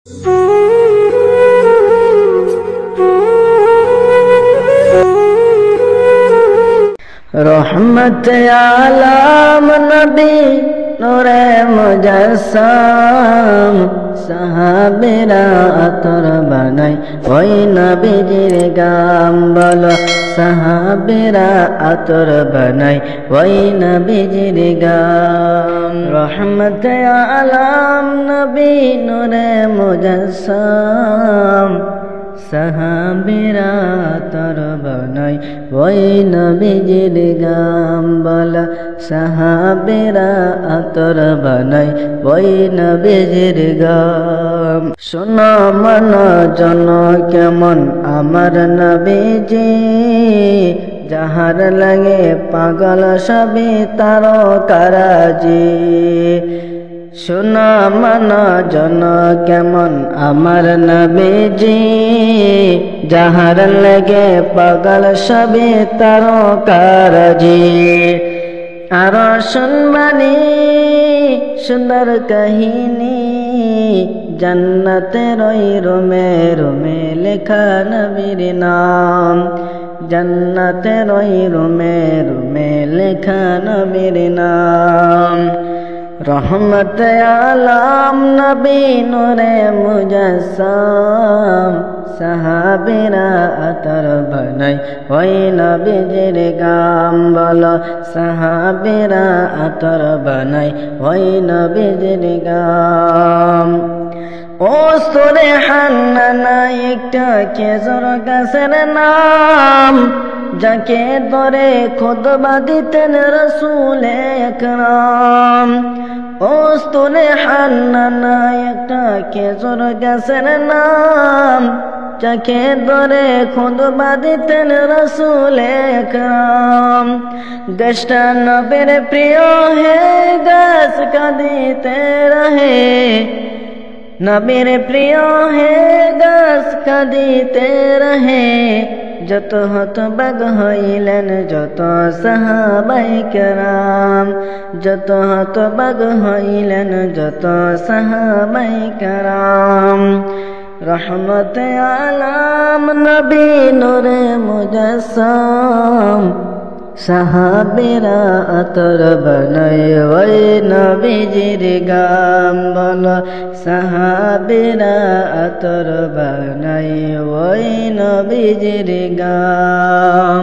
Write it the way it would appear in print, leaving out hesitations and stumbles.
रहमत आलम नबी नूरे मुजस्सम साहाबेरा अतर बनाई ओई नबीजिर गाम बोलो साहाबेरा अतर बनाई ओई नबीजिर गाम। रहमत आलम नबी नूरे मुजस्सम साहाबेरा अतर बनाई ओई नबीजिर गाम बोलो साहाबेरा अतर बनाई ओई नबीजिर गाम। शोनो मन जन केमन आमार नबीजी जाहार लागे पागल सबी तारकाराजी। शोनो मन जन केमन आमार नबीजी जाहार लागे पागल सबी तारकाराजी। आरो शुनबानी सुंदर कहिनी जन्नतेर ओई रूमे रूमे लेखा नबीर नाम। जन्नतेर ओई रूमे रूमे लेखा नबीर नाम। रहमत आलम नबी नूरे मुजस्सम साहाबेरा अतर बनाई ओई नबीजिर गाम बोलो साहाबेरा अतर बनाई ओई नबीजिर गाम। ओस्तुरे हान्नाना एकटा खेजुर गाছের नाम যাকে ধরে খুতবা দিতেন রাসূল আকরাম। ওস্তুরে হান্নানা একটা খেজুর গাছের নাম যাকে ধরে খুতবা দিতেন রাসূল আকরাম। গাছটা নবীর প্রিয় হে গাছ কাঁদিতে রহে। নবীর প্রিয় হে গাছ কাঁদিতে রহে। যত হতবাগ হইলেন যত সাহাবায়ে কেরাম। যত হতবাগ হইলেন যত সাহাবায়ে কেরাম। रहमत आलम नबी नूरे मुजस्सम साहाबेरा अतर बनाई ओई नबीजिर गाम बोलो साहाबेरा अतर बनाई ओई नबीजिर गाम।